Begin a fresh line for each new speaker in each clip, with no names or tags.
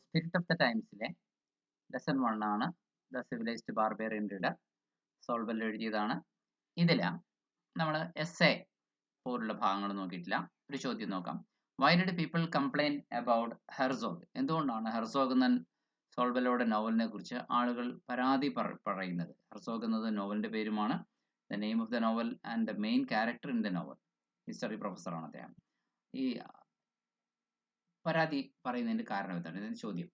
Spirit of the ടൈംസിലെ lesson 1 ആണ് the civilised barbarian reader. സോൾബൽ എഴുതിയതാണ്. ഇതിൽ നമ്മൾ എസ്സേ പോലുള്ള ഭാഗങ്ങൾ നോക്കിയിട്ടില്ല. ഒരു ചോദ്യം നോക്കാം. Why did people complain about Herzog? എന്തുകൊണ്ടാണ് ഹെർസോഗ് എന്ന സോൾബലോയുടെ നോവലിനെ കുറിച്ച് ആളുകൾ പരാതി പറയുന്നത്? ഹെർസോഗ് എന്നത് നോവലിന്റെ പേരുമാണ്. The name of the novel and the main character in the novel. History പ്രൊഫസറാണ് അദ്ദേഹം. ഈ പരാതി പറയുന്നതിന്റെ കാരണം എന്താണ്? ഇതിന് ചോദ്യം.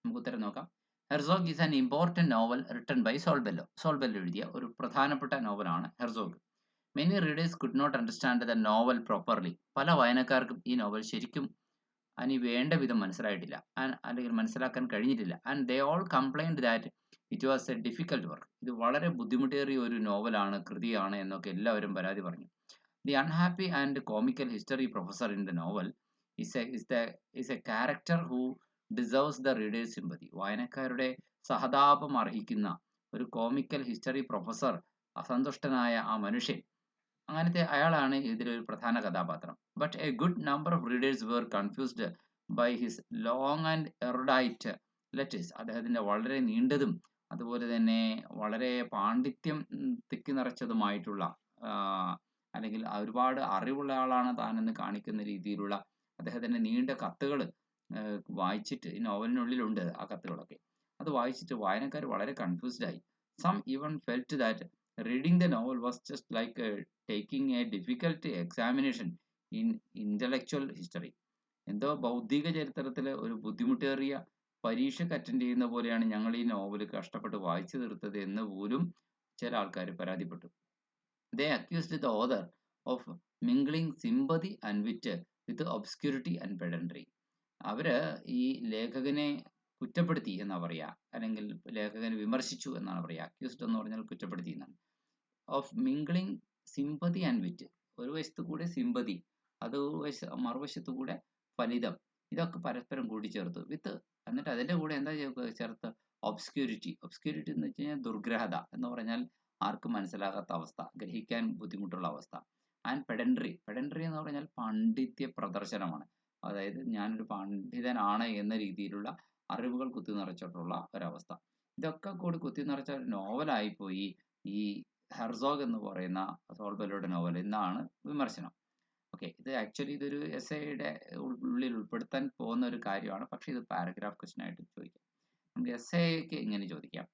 നമുക്ക് ഉത്തരം നോക്കാം. Herzog is an important novel written by Saul Bellow. Saul Bellow എഴുതിയ ഒരു പ്രധാനപ്പെട്ട നോവലാണ് Herzog. Many readers could not understand the novel properly. പല വായനക്കാർക്കും ഈ നോവൽ ശരിക്കും വേണ്ട വിധം മനസ്സിലായിട്ടില്ല, അല്ലെങ്കിൽ മനസ്സിലാക്കാൻ കഴിഞ്ഞിട്ടില്ല. And they all complained that it was a difficult work. ഇത് വളരെ ബുദ്ധിമുട്ടേറിയ ഒരു നോവലാണ്, കൃതിയാണ് എന്നൊക്കെ എല്ലാവരും പരാതി പറഞ്ഞു. The unhappy and comical history professor in the novel is a character who deserves the reader's sympathy. വായനക്കാരുടെ സഹതാപം അർഹിക്കുന്ന ഒരു കോമിക്കൽ ഹിസ്റ്ററി പ്രൊഫസർ, അസന്തുഷ്ടനായ ആ മനുഷ്യൻ, അങ്ങനത്തെ അയാളാണ് ഇതിലൊരു പ്രധാന കഥാപാത്രം. But a good number of readers were confused by his long and erudite letters. അദ്ദേഹത്തിന്റെ വളരെ നീണ്ടതും അതുപോലെ തന്നെ വളരെ പാണ്ഡിത്യം തിക്കി നിറച്ചതുമായിട്ടുള്ള, അല്ലെങ്കിൽ ഒരുപാട് അറിവുള്ള ആളാണ് താനെന്ന് കാണിക്കുന്ന രീതിയിലുള്ള അദ്ദേഹത്തിന്റെ നീണ്ട കത്തുകൾ വായിച്ചിട്ട്, ഈ നോവലിനുള്ളിലുണ്ട് ആ കത്തുകളൊക്കെ, അത് വായിച്ചിട്ട് വായനക്കാർ വളരെ കൺഫ്യൂസ്ഡ് ആയി. Some even felt that reading the novel was just like taking a difficult examination in intellectual history. എന്തോ ബൗദ്ധിക ചരിത്രത്തിലെ ഒരു ബുദ്ധിമുട്ടേറിയ പരീക്ഷയ്ക്ക് അറ്റൻഡ് ചെയ്യുന്ന പോലെയാണ് ഞങ്ങൾ ഈ നോവൽ കഷ്ടപ്പെട്ട് വായിച്ചു തീർത്തത് എന്ന് പോലും ചില ആൾക്കാർ പരാതിപ്പെട്ടു. They accused the author of mingling sympathy and wit with obscurity and pedantry. അവര് ഈ ലേഖകനെ കുറ്റപ്പെടുത്തി എന്നാ പറയാ, അല്ലെങ്കിൽ ലേഖകനെ വിമർശിച്ചു എന്നാണ് പറയാ. അക്യൂസ്ഡ് എന്ന് പറഞ്ഞാൽ കുറ്റപ്പെടുത്തി എന്നാണ്. ഓഫ് മിംഗ്ലിംഗ് സിമ്പതി ആൻഡ് വിറ്റ്, ഒരു വശത്തു കൂടെ സിമ്പതി, അത് മറുവശത്തു കൂടെ ഫലിതം, ഇതൊക്കെ പരസ്പരം കൂട്ടിച്ചേർത്തു. വിത്ത്, എന്നിട്ട് അതിന്റെ കൂടെ എന്താ ചേർത്ത്? ഒബ്സ്ക്യൂരിറ്റി. ഒബ്സ്ക്യൂരിറ്റി എന്ന് വെച്ച് കഴിഞ്ഞാൽ ദുർഗ്രഹത എന്ന് പറഞ്ഞാൽ ആർക്കും മനസ്സിലാകാത്ത അവസ്ഥ, ഗ്രഹിക്കാൻ ബുദ്ധിമുട്ടുള്ള അവസ്ഥ. ആൻഡ് പെഡൻട്രി. പെഡൻട്രി എന്ന് പറഞ്ഞാൽ പാണ്ഡിത്യ പ്രദർശനമാണ്. അതായത് ഞാനൊരു പണ്ഡിതനാണ് എന്ന രീതിയിലുള്ള അറിവുകൾ കുത്തി നിറച്ചിട്ടുള്ള ഒരവസ്ഥ. ഇതൊക്കെ കൂടി കുത്തി നിറച്ച ഒരു നോവലായിപ്പോയി ഈ ഹെർസോഗ് എന്ന് പറയുന്ന സോൾബെല്ലോയുടെ നോവൽ എന്നാണ് വിമർശനം. ഓക്കെ, ഇത് ആക്ച്വലി ഇതൊരു എസ്സേയുടെ ഉള്ളിൽ ഉൾപ്പെടുത്താൻ പോകുന്ന ഒരു കാര്യമാണ്. പക്ഷെ ഇത് പാരഗ്രാഫ് ക്വസ്റ്റ്യൻ ആയിട്ട് ചോദിക്കാം. നമുക്ക് എസ്സേക്ക് ഇങ്ങനെ ചോദിക്കാം.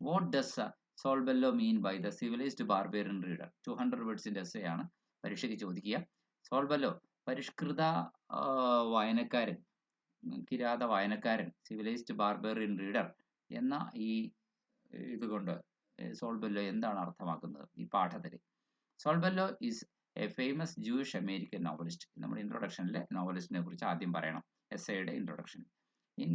What does Saul Bellow mean by the civilised barbarian reader? 200 വേർഡ്സിന്റെ എസ്സേ ആണ് പരീക്ഷയ്ക്ക് ചോദിക്കുക. സോൾബെല്ലോ പരിഷ്കൃത വായനക്കാരൻ, കിരാത വായനക്കാരൻ, സിവിലൈസ്ഡ് ബാർബേറിയൻ റീഡർ എന്ന ഈ ഇതുകൊണ്ട് സോൾബെല്ലോ എന്താണ് അർത്ഥമാക്കുന്നത് ഈ പാഠത്തിൽ? Saul Bellow is a famous Jewish American novelist. നമ്മുടെ ഇൻട്രൊഡക്ഷനിലെ നോവലിസ്റ്റിനെ കുറിച്ച് ആദ്യം പറയണം, എസ്സേയുടെ introduction. In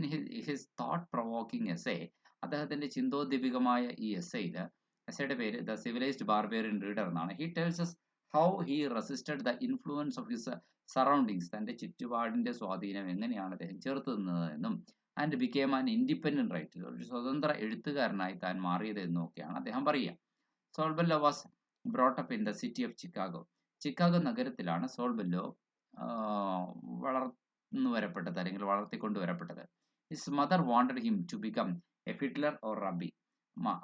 his thought provoking essay, അദ്ദേഹത്തിന്റെ ചിന്തോദ്ദീപികമായ ഈ എസ്സേയുടെ പേര് ദ സിവിലൈസ്ഡ് ബാർബേറിയൻ റീഡർ എന്നാണ്. He tells us how he resisted the influence of his surroundings. തന്റെ ചുറ്റുപാടിന്റെ സ്വാധീനം എങ്ങനെയാണ് അദ്ദേഹം ചെറുത്തു നിന്നതെന്നും and became an independent writer, ഒരു സ്വതന്ത്ര എഴുത്തുകാരനായി താൻ മാറിയത് എന്നും ഒക്കെയാണ് അദ്ദേഹം പറയുക. Saul Bellow was brought up in the city of Chicago. Chicago നഗരത്തിലാണ് സോൾബെല്ലോ വളർന്നുവരപ്പെട്ടത്, അല്ലെങ്കിൽ വളർത്തിക്കൊണ്ടുവരപ്പെട്ടത്. His mother wanted him to become a fiddler or rabbi.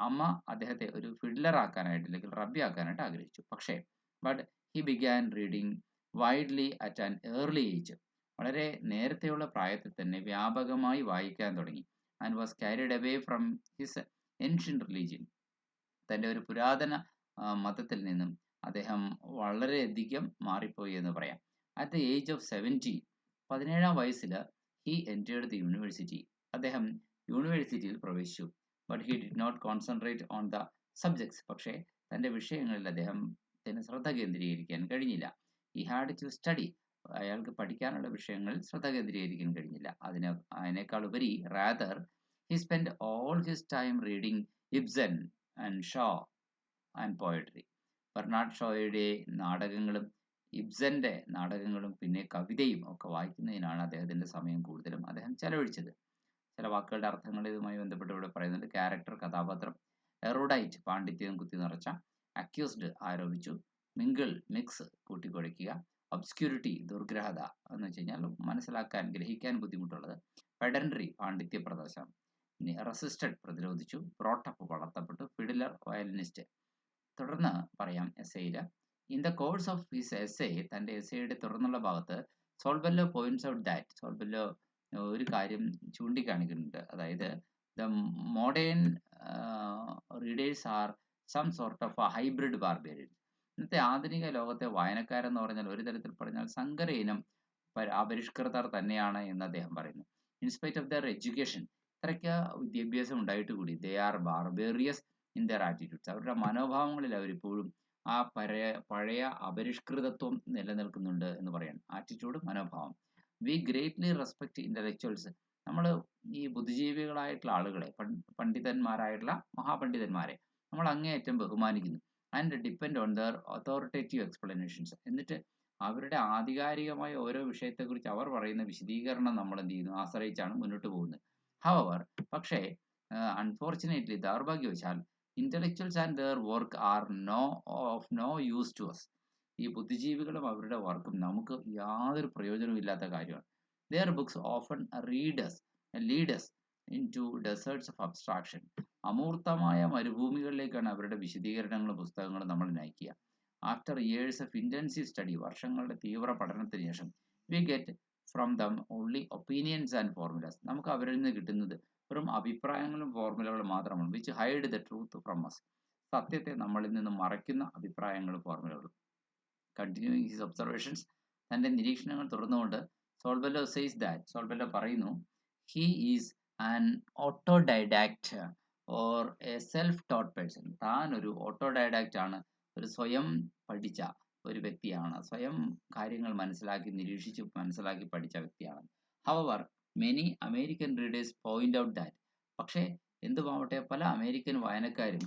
അമ്മ അദ്ദേഹത്തെ ഒരു ഫിഡ്ലർ ആക്കാനായിട്ട്, അല്ലെങ്കിൽ റബ്ബി ആക്കാനായിട്ട് ആഗ്രഹിച്ചു. പക്ഷേ but he began reading widely at an early age. വളരെ നേരത്തെയുള്ള പ്രായത്തിൽ തന്നെ വ്യാപകമായി വായിക്കാൻ തുടങ്ങി. And was carried away from his ancient religion. തൻ്റെ ഒരു പുരാതന മതത്തിൽ നിന്നും അദ്ദേഹം വളരെയധികം മാറിപ്പോയി എന്ന് പറയാം. അറ്റ് ദ ഏജ് ഓഫ് 17, 17-ാം വയസ്സിൽ ഹി എൻറ്റേർഡ് ദി യൂണിവേഴ്സിറ്റി. അദ്ദേഹം യൂണിവേഴ്സിറ്റിയിൽ പ്രവേശിച്ചു. But he did not concentrate on the subjects. പക്ഷേ തൻ്റെ വിഷയങ്ങളിൽ അദ്ദേഹത്തിന് ശ്രദ്ധ കേന്ദ്രീകരിക്കാൻ കഴിഞ്ഞില്ല. He had to study. അയാൾക്ക് പഠിക്കാനുള്ള വിഷയങ്ങളിൽ ശ്രദ്ധ കേന്ദ്രീകരിക്കാൻ കഴിഞ്ഞില്ല. അതിനേക്കാൾ ഉപരി rather he spend all his time reading Ibsen and Shaw and poetry. Bernard ഷോയുടെ നാടകങ്ങളും ഇബ്സന്റെ നാടകങ്ങളും പിന്നെ കവിതയും ഒക്കെ വായിക്കുന്നതിനാണ് അദ്ദേഹത്തിന്റെ സമയം കൂടുതലും അദ്ദേഹം ചെലവഴിച്ചത്. ചില വാക്കുകളുടെ അർത്ഥങ്ങൾ ഇതുമായി ബന്ധപ്പെട്ട് ഇവിടെ പറയുന്നുണ്ട്. ക്യാരക്ടർ, കഥാപാത്രം. എറുഡൈറ്റ്, പാണ്ഡിത്യം കുത്തി നിറച്ച. അക്യൂസ്ഡ്, ആരോപിച്ചു. Mingle, mix, കൂട്ടിക്കുഴയ്ക്കുക. ഒബ്സ്ക്യൂരിറ്റി, ദുർഗ്രഹത എന്ന് വെച്ച് കഴിഞ്ഞാൽ മനസ്സിലാക്കാൻ, ഗ്രഹിക്കാൻ ബുദ്ധിമുട്ടുള്ളത്. പെഡൻട്രി പാണ്ഡിത്യ പ്രദർശനം, റെസിസ്റ്റഡ് പ്രതിരോധിച്ചു, ബ്രോട്ടപ്പ് വളർത്തപ്പെട്ടു, ഫിഡിലർ വയലിനിസ്റ്റ്. തുടർന്ന് പറയാം എസ്സേയിൽ, in the course of his essay, തൻ്റെ എസ്സേയുടെ തുടർന്നുള്ള ഭാഗത്ത് Saul Bellow points out that, Saul Bellow ഒരു കാര്യം ചൂണ്ടിക്കാണിക്കുന്നുണ്ട്, അതായത് the modern readers are some sort of a hybrid barbarian. ഇന്നത്തെ ആധുനിക ലോകത്തെ വായനക്കാരെന്ന് പറഞ്ഞാൽ ഒരു തരത്തിൽ പറഞ്ഞാൽ സങ്കര ഇനം അപരിഷ്കൃതർ തന്നെയാണ് എന്ന് അദ്ദേഹം പറയുന്നു. ഇൻസ്പൈറ്റ് ഓഫ് ദർ എഡ്യൂക്കേഷൻ, ഇത്രയ്ക്ക് വിദ്യാഭ്യാസം ഉണ്ടായിട്ട് കൂടി they are barbarous in their attitudes, അവരുടെ മനോഭാവങ്ങളിൽ അവരിപ്പോഴും ആ പഴയ അപരിഷ്കൃതത്വം നിലനിൽക്കുന്നുണ്ട് എന്ന് പറയാണ്. ആറ്റിറ്റ്യൂഡ്, മനോഭാവം. വി ഗ്രേറ്റ്ലി റെസ്പെക്ട് ഇൻ്റലക്ച്വൽസ്, നമ്മൾ ഈ ബുദ്ധിജീവികളായിട്ടുള്ള ആളുകളെ, പണ്ഡിതന്മാരായിട്ടുള്ള മഹാപണ്ഡിതന്മാരെ നമ്മൾ അങ്ങേയറ്റം ബഹുമാനിക്കുന്നു. And depend on there authoritative explanations, എന്നിട്ട് അവരുടെ ആധികാരികമായ ഓരോ വിഷയത്തെക്കുറിച്ച് അവർ പറയുന്ന വിശദീകരണം നമ്മൾ എന്ത് ചെയ്യുന്നു, ആശ്രയിച്ചാണ് മുന്നോട്ട് പോകുന്നത്. ഹവർ, പക്ഷേ അൺഫോർച്ചുനേറ്റ്ലി, ദൗർഭാഗ്യവശാൽ, intellectuals and their work are no use to us, ഈ ബുദ്ധിജീവികളും അവരുടെ വർക്കും നമുക്ക് യാതൊരു പ്രയോജനവും ഇല്ലാത്ത കാര്യമാണ്. Their books often lead us into deserts of abstraction, അമൂർത്തമായ മരുഭൂമികളിലേക്കാണ് അവരുടെ വിശദീകരണങ്ങളും പുസ്തകങ്ങളും നമ്മൾ നയിക്കുക. After years of intensive study, വർഷങ്ങളുടെ തീവ്ര പഠനത്തിന് ശേഷം, we get from them only opinions and formulas, നമുക്ക് അവരിൽ നിന്ന് കിട്ടുന്നത് വെറും അഭിപ്രായങ്ങളും ഫോർമുലകളും മാത്രമാണ്. Which hide the truth from us, സത്യത്തെ നമ്മളിൽ നിന്ന് മറയ്ക്കുന്ന അഭിപ്രായങ്ങളും ഫോർമുലകളും. കണ്ടിന്യൂയിങ് ഹിസ് ഒബ്സർവേഷൻസ്, തൻ്റെ നിരീക്ഷണങ്ങൾ തുടർന്നുകൊണ്ട് സോൾബെല്ലോ സെയ്സ് ദാറ്റ്, സോൾബെല്ലോ പറയുന്നു, he is an autodidact or a self taught person, താൻ ഒരു ഓട്ടോഡൈഡാക്റ്റ് ആണ്, ഒരു സ്വയം പഠിച്ച ഒരു വ്യക്തിയാണ്, സ്വയം കാര്യങ്ങൾ മനസ്സിലാക്കി നിരീക്ഷിച്ച് മനസ്സിലാക്കി പഠിച്ച വ്യക്തിയാണ്. However many American readers point out that, പക്ഷേ എന്തുമാവട്ടെ പല അമേരിക്കൻ വായനക്കാരും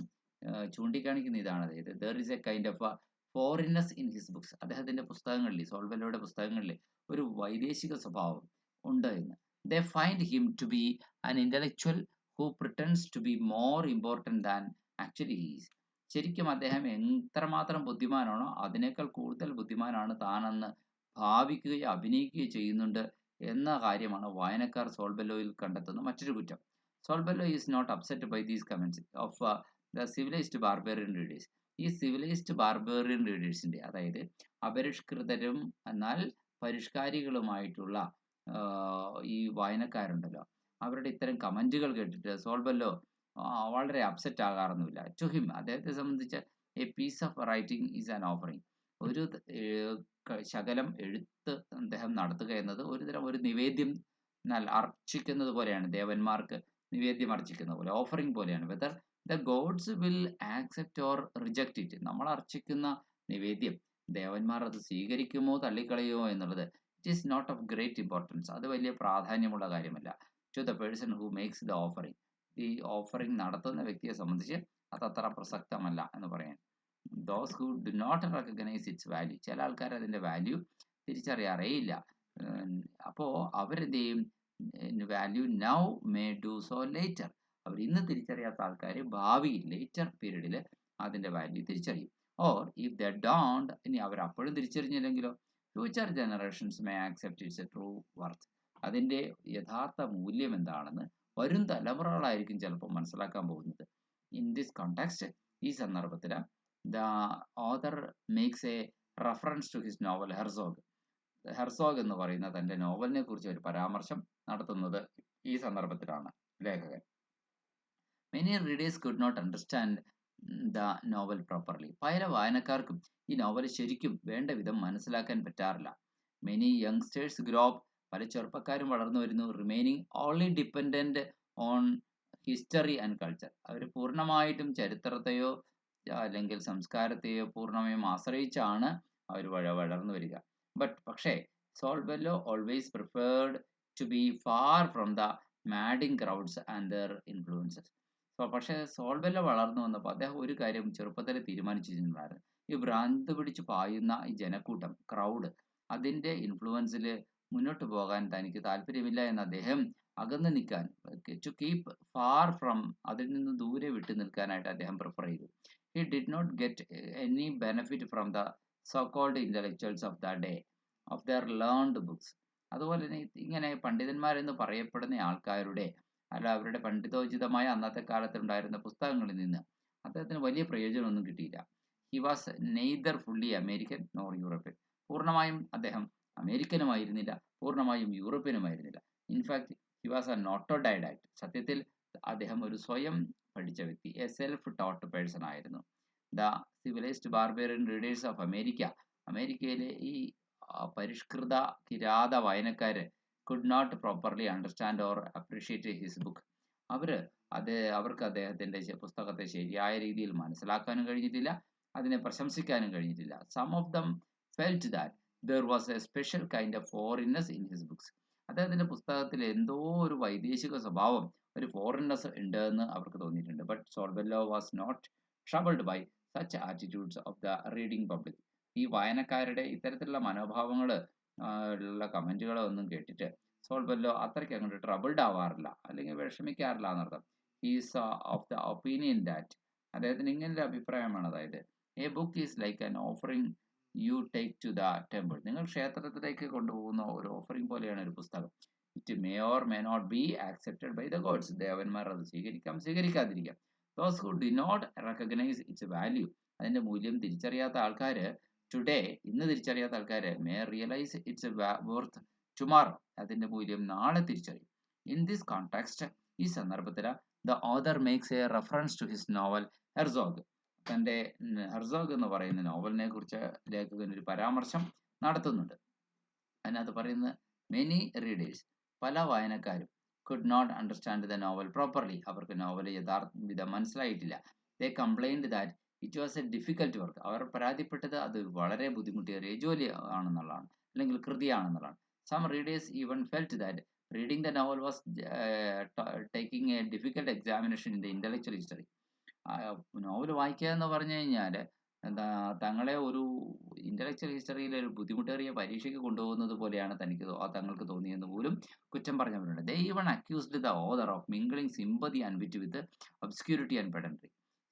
ചൂണ്ടിക്കാണിക്കുന്ന ഇതാണ്, അതായത് there is a kind of foreignness in his books, അദ്ദേഹത്തിന്റെ പുസ്തകങ്ങളിൽ, സോൾബെല്ലോയുടെ പുസ്തകങ്ങളിൽ ഒരു വൈദേശിക സ്വഭാവം ഉണ്ട് എന്ന്. They find him to be an intellectual who pretends to be more important than actually he's, ശരിക്കും അദ്ദേഹം എത്രമാത്രം ബുദ്ധിമാനാണോ അതിനേക്കാൾ കൂടുതൽ ബുദ്ധിമാനാണ് താനെന്ന് ഭാവിക്കുകയോ അഭിനയിക്കുകയോ ചെയ്യുന്നുണ്ട് എന്ന കാര്യമാണ് വായനക്കാർ സോൾബെല്ലോയിൽ കണ്ടെത്തുന്ന മറ്റൊരു കുറ്റം. Saul Bellow is not upset by these comments of the civilised barbarian readers, ഈ സിവിലൈസ്ഡ് ബാർബേറിയൻ റീഡേഴ്സിൻ്റെ, അതായത് അപരിഷ്കൃതരും എന്നാൽ പരിഷ്കാരികളുമായിട്ടുള്ള ഈ വായനക്കാരുണ്ടല്ലോ, അവരുടെ ഇത്തരം കമൻറ്റുകൾ കേട്ടിട്ട് സോൾബെല്ലോ വളരെ അപ്സെറ്റ് ആകാറൊന്നുമില്ല. ടു ഹിം, അദ്ദേഹത്തെ സംബന്ധിച്ച് a piece of writing is an offering, ഒരു ശകലം എഴുത്ത് അദ്ദേഹം നടത്തുക എന്നത് ഒരു നിവേദ്യം അർച്ചിക്കുന്നത് പോലെയാണ്, ദേവന്മാർക്ക് നിവേദ്യം അർച്ചിക്കുന്ന പോലെ, ഓഫറിങ് പോലെയാണ്. Whether the gods will accept or reject it, നമ്മൾ അർച്ചിക്കുന്ന നിവേദ്യം ദേവന്മാർ അത് സ്വീകരിക്കുമോ തള്ളിക്കളയുമോ എന്നുള്ളത് it is not of great importance, അത് വലിയ പ്രാധാന്യമുള്ള കാര്യമല്ല. To the person who makes the offering, ഈ ഓഫറിങ് നടത്തുന്ന വ്യക്തിയെ സംബന്ധിച്ച് അതത്ര പ്രസക്തമല്ല എന്ന് പറയാൻ. Those who do not recognise its value, ചില ആൾക്കാർ അതിൻ്റെ വാല്യൂ തിരിച്ചറിയാറേയില്ല. അപ്പോൾ അവരെന്ത് ചെയ്യും, value now may do so later, അവർ ഇന്ന് തിരിച്ചറിയാത്ത ആൾക്കാർ ഭാവിയിൽ ലേറ്റർ പീരീഡിൽ അതിൻ്റെ വാല്യൂ തിരിച്ചറിയും. ഓർ ഇഫ് ദ ഡോണ്ട്, ഇനി അവർ അപ്പോഴും തിരിച്ചറിഞ്ഞില്ലെങ്കിലോ, future generations may accept its a true worth, അതിൻ്റെ യഥാർത്ഥ മൂല്യം എന്താണെന്ന് വരും തലമുറകളായിരിക്കും ചിലപ്പോൾ മനസ്സിലാക്കാൻ പോകുന്നത്. ഇൻ ദിസ് കോണ്ടെക്സ്റ്റ്, ഈ സന്ദർഭത്തിൽ the author makes a reference to his novel Herzog, Herzog എന്ന് പറയുന്ന തൻ്റെ നോവലിനെ കുറിച്ച് ഒരു പരാമർശം നടത്തുന്നത് ഈ സന്ദർഭത്തിലാണ് ലേഖകൻ. Many readers could not understand the novel properly, പല വായനക്കാർക്കും ഈ നോവൽ ശരിക്കും വേണ്ട വിധം മനസ്സിലാക്കാൻ പറ്റാറില്ല. മെനി യങ്സ്റ്റേഴ്സ് ഗ്രോ അപ്പ്, പല ചെറുപ്പക്കാരും വളർന്നു വരുന്നു. Remaining only dependent on history and culture, അവർ പൂർണ്ണമായിട്ടും ചരിത്രത്തെയോ അല്ലെങ്കിൽ സംസ്കാരത്തെയോ പൂർണ്ണമായും ആശ്രയിച്ചാണ് അവർ വളർന്നു വരിക. പക്ഷേ Saul Bellow always preferred to be far from the madding crowds and their influences. പക്ഷേ സോൾബെല്ലോ വളർന്നു വന്നപ്പോൾ അദ്ദേഹം ഒരു കാര്യം ചെറുപ്പത്തിൽ തീരുമാനിച്ചിട്ടുണ്ടായിരുന്നു, ഈ ഭ്രാന്ത് പിടിച്ച് പായുന്ന ഈ ജനക്കൂട്ടം, ക്രൗഡ്, അതിൻ്റെ ഇൻഫ്ലുവൻസിൽ മുന്നോട്ട് പോകാൻ തനിക്ക് താല്പര്യമില്ല എന്ന് അദ്ദേഹം അകന്ന് നിൽക്കാൻ, ടു കീപ്പ് ഫാർ ഫ്രം, അതിൽ നിന്ന് ദൂരെ വിട്ടു നിൽക്കാനായിട്ട് അദ്ദേഹം പ്രിഫർ ചെയ്തു. He did not get any benefit from the so called intellectuals of the day of their learned books, അതുപോലെ തന്നെ ഇങ്ങനെ പണ്ഡിതന്മാരെന്ന് പറയപ്പെടുന്ന ആൾക്കാരുടെ അല്ല അവരുടെ പണ്ഡിതോചിതമായ അന്നത്തെ കാലത്തുണ്ടായിരുന്ന പുസ്തകങ്ങളിൽ നിന്ന് അദ്ദേഹത്തിന് വലിയ പ്രയോജനമൊന്നും കിട്ടിയില്ല. He was neither fully American nor European. പൂർണ്ണമായും അദ്ദേഹം അമേരിക്കനുമായിരുന്നില്ല, പൂർണ്ണമായും യൂറോപ്യനുമായിരുന്നില്ല. In fact he was a autodidact. സത്യത്തിൽ അദ്ദേഹം ഒരു സ്വയം പഠിച്ച വ്യക്തി, എ സെൽഫ് ടോട്ട് പേഴ്സൺ ആയിരുന്നു. The civilised barbarian readers of America, അമേരിക്കയിലെ ഈ പരിഷ്കൃത കിരാത വായനക്കാര് could not properly understand or appreciate his book. അവർക്ക് അദ്ദേഹത്തിന്റെ പുസ്തകത്തെ ശരിയായ രീതിയിൽ മനസ്സിലാക്കാനും കഴിഞ്ഞിട്ടില്ല, അതിനെ പ്രശംസിക്കാനും കഴിഞ്ഞിട്ടില്ല. Some of them felt that there was a special kind of foreignness in his books. അദ്ദേഹത്തിന്റെ പുസ്തകത്തിൽ എന്തോ ഒരു വൈദേശിക സ്വഭാവം, ഒരു ഫോറിനസ് ഉണ്ട് എന്ന് അവർക്ക് തോന്നിയിട്ടുണ്ട്. But Saul Bellow was not troubled by such attitudes of the reading public. ഈ വായനക്കാരുടെ ഇത്തരത്തിലുള്ള മനോഭാവങ്ങൾ ഉള്ള കമന്റുകളോ ഒന്നും കേട്ടിട്ട് സോൾബെല്ലോ അത്രയ്ക്ക് അങ്ങോട്ട് ട്രബിൾഡ് ആവാറില്ല, അല്ലെങ്കിൽ വിഷമിക്കാറില്ല എന്നർത്ഥം. He's of the opinion that, അദ്ദേഹത്തിന് ഇങ്ങനൊരു അഭിപ്രായമാണ്, അതായത് a book is like an offering you take to the temple. നിങ്ങൾ ക്ഷേത്രത്തിലേക്ക് കൊണ്ടുപോകുന്ന ഒരു ഓഫറിംഗ് പോലെയാണ് ഒരു പുസ്തകം. It may or may not be accepted by the gods. ദേവന്മാർ അത് സ്വീകരിക്കാം, സ്വീകരിക്കാതിരിക്കാം. Those who did not recognise its value, അതിന്റെ മൂല്യം തിരിച്ചറിയാത്ത ആൾക്കാർ ടുഡേ, ഇന്ന് തിരിച്ചറിയാത്ത ആൾക്കാർ may realize its worth tomorrow, അതിന്റെ മൂല്യം നാളെ തിരിച്ചറിയും. ഇൻ ദിസ് കോണ്ടെക്സ്റ്റ്, ഈ സന്ദർഭത്തിൽ the author makes a reference to his novel Herzog. തന്റെ ഹെർസോഗ് എന്ന് പറയുന്ന നോവലിനെ കുറിച്ച് ലേഖകൻ ഒരു പരാമർശം നടത്തുന്നുണ്ട്. അതിനകത്ത് പറയുന്നത് മെനി റീഡേഴ്സ്, പല വായനക്കാരും could not understand the novel properly, അവർക്ക് നോവൽ യഥാർത്ഥ മനസ്സിലായിട്ടില്ല. They complained that it was a difficult work. അവർ പരാതിപ്പെട്ടത് അത് വളരെ ബുദ്ധിമുട്ടേറിയ ജോലി ആണെന്നുള്ളതാണ്, അല്ലെങ്കിൽ കൃതിയാണെന്നുള്ളതാണ്. Some readers even felt that reading the novel was taking a difficult examination in the intellectual history. Novel വായിക്കുക എന്ന് പറഞ്ഞു കഴിഞ്ഞാൽ എന്താ, തങ്ങളെ ഒരു ഇന്റലക്ച്വൽ ഹിസ്റ്ററിയിലെ ഒരു ബുദ്ധിമുട്ടേറിയ പരീക്ഷയ്ക്ക് കൊണ്ടുപോകുന്നത് പോലെയാണ് തങ്ങൾക്ക് തോന്നിയെന്ന് പോലും കുറ്റം പറഞ്ഞവരുണ്ട്. They even accused the author of mingling sympathy and wit with ഒബ്സ്ക്യൂരിറ്റി and പെഡൻട്രി.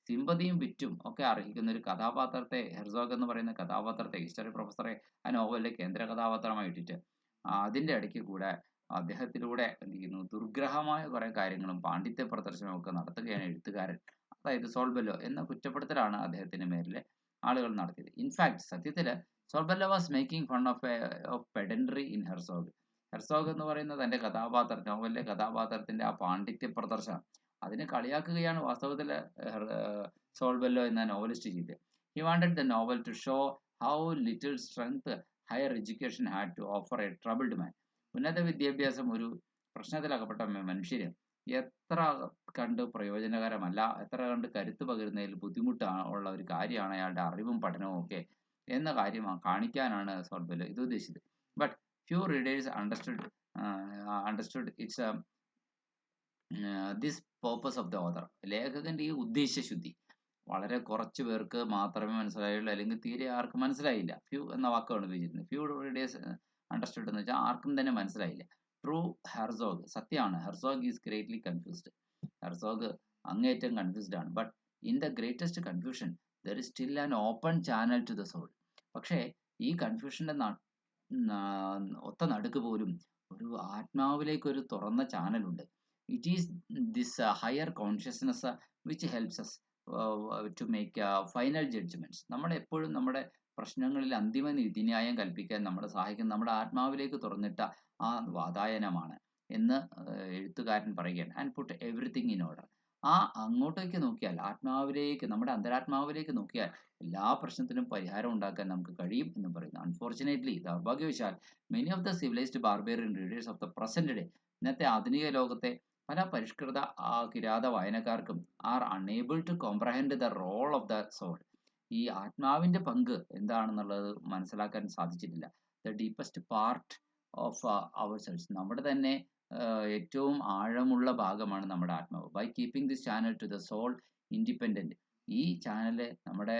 സിമ്പതിയും വിറ്റും ഒക്കെ അർഹിക്കുന്ന ഒരു കഥാപാത്രത്തെ, ഹെർസോഗ് എന്ന് പറയുന്ന കഥാപാത്രത്തെ, ഹിസ്റ്ററി പ്രൊഫസറെ ആ നോവലിലെ കേന്ദ്ര കഥാപാത്രമായിട്ടിട്ട് അതിന്റെ ഇടയ്ക്ക് കൂടെ അദ്ദേഹത്തിലൂടെ എന്ത് ചെയ്യുന്നു, ദുർഗ്രഹമായ കുറെ കാര്യങ്ങളും പാണ്ഡിത്യ പ്രദർശനവും ഒക്കെ നടത്തുകയാണ് എഴുത്തുകാരൻ, അതായത് സോൾബെല്ലോ എന്ന കുറ്റപ്പെടുത്തലാണ് അദ്ദേഹത്തിന് മേലിലെ ആളുകൾ നടത്തിയത്. ഇൻഫാക്ട് സത്യത്തില് Saul Bellow was making fun of pedantry in Herzog. Herzog എന്ന് പറയുന്ന തന്റെ കഥാപാത്രം, നോവലിലെ കഥാപാത്രത്തിന്റെ ആ പാണ്ഡിത്യ പ്രദർശനം, അതിനെ കളിയാക്കുകയാണ് വാസ്തവത്തിൽ സോൾബെല്ലോ എന്ന നോവലിസ്റ്റ് ചെയ്തത്. He wanted the novel to show how little strength higher education had to offer a troubled man. ഉന്നത വിദ്യാഭ്യാസം ഒരു പ്രശ്നത്തിലകപ്പെട്ട മനുഷ്യന് എത്ര കണ്ട് പ്രയോജനകരമല്ല, എത്ര കണ്ട് കരുത്ത് പകരുന്നതിൽ ബുദ്ധിമുട്ടാണ് ഉള്ള ഒരു കാര്യമാണ് അയാളുടെ അറിവും പഠനവും ഒക്കെ എന്ന കാര്യം കാണിക്കാനാണ് സോൾബെല്ലോ ഇത് ഉദ്ദേശിച്ചത്. But few readers understood its this purpose of the author. ലേഖകന്റെ ഈ ഉദ്ദേശ്യശുദ്ധി വളരെ കുറച്ച് പേർക്ക് മാത്രമേ മനസ്സിലായുള്ളൂ, അല്ലെങ്കിൽ തീരെ ആർക്കും മനസ്സിലായില്ല. ഫ്യൂ എന്ന വാക്കാണ് ഉപയോഗിച്ചിരുന്നത്. ഫ്യൂ റീഡേഴ്സ് അണ്ടർസ്റ്റുഡ് എന്ന് വെച്ചാൽ ആർക്കും തന്നെ മനസ്സിലായില്ല. ട്രൂ ഹെർസോഗ്, സത്യമാണ്, Herzog is greatly confused. Herzog അങ്ങേയറ്റം കൺഫ്യൂസ്ഡ് ആണ്. But in the greatest confusion there is still an open channel to the soul. പക്ഷേ ഈ കൺഫ്യൂഷന്റെ ഒത്ത നടുക്ക് പോലും ഒരു ആത്മാവിലേക്ക് ഒരു തുറന്ന ചാനലുണ്ട്. It is this higher consciousness which helps us to make final judgments. നമ്മളെപ്പോഴും നമ്മുടെ പ്രശ്നങ്ങളിൽ അന്തിമ നീതിന്യായം കൽപ്പിക്കാൻ നമ്മളെ സഹായിക്കുന്ന നമ്മുടെ ആത്മാവിലേക്ക് തുറന്നിട്ട ആ വാതായനമാണ് എന്ന് എഴുത്തുകാരൻ പറയുകയാണ്. And put everything in order. ആ അങ്ങോട്ടേക്ക് നോക്കിയാൽ, ആത്മാവിലേക്ക്, നമ്മുടെ അന്തരാത്മാവിലേക്ക് നോക്കിയാൽ എല്ലാ പ്രശ്നത്തിനും പരിഹാരം ഉണ്ടാക്കാൻ നമുക്ക് കഴിയും എന്ന് പറയുന്നു. അൺഫോർച്ചുനേറ്റ്ലി, ദൗർഭാഗ്യവശാൽ, many of the civilised barbarian readers of the present day, ഇന്നത്തെ ആധുനിക ലോകത്തെ പല പരിഷ്കൃത കിരാത വായനക്കാർക്കും are unable to comprehend the role of the soul. ഈ ആത്മാവിന്റെ പങ്ക് എന്താണെന്നുള്ളത് മനസ്സിലാക്കാൻ സാധിച്ചിട്ടില്ല. The deepest part of our selves, നമ്മുടെ തന്നെ ഏറ്റവും ആഴമുള്ള ഭാഗമാണ് നമ്മുടെ ആത്മാവ്. By keeping this channel to the soul independent, ഈ ചാനല് നമ്മുടെ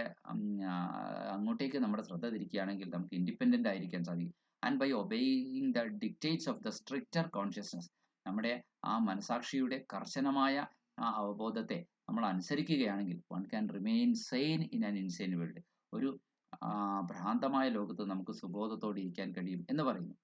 അങ്ങോട്ടേക്ക് നമ്മുടെ ശ്രദ്ധ തിരിക്കുകയാണെങ്കിൽ നമുക്ക് ഇൻഡിപെൻഡന്റ് ആയിരിക്കാൻ സാധിക്കും. And by obeying the dictates of the stricter consciousness, നമ്മുടെ ആ മനസാക്ഷിയുടെ കർശനമായ ആ അവബോധത്തെ നമ്മൾ അനുസരിക്കുകയാണെങ്കിൽ one can remain sane in an insane world, ഒരു ഭ്രാന്തമായ ലോകത്ത് നമുക്ക് സുബോധത്തോടെ ഇരിക്കാൻ കഴിയും എന്ന് പറയുന്നു.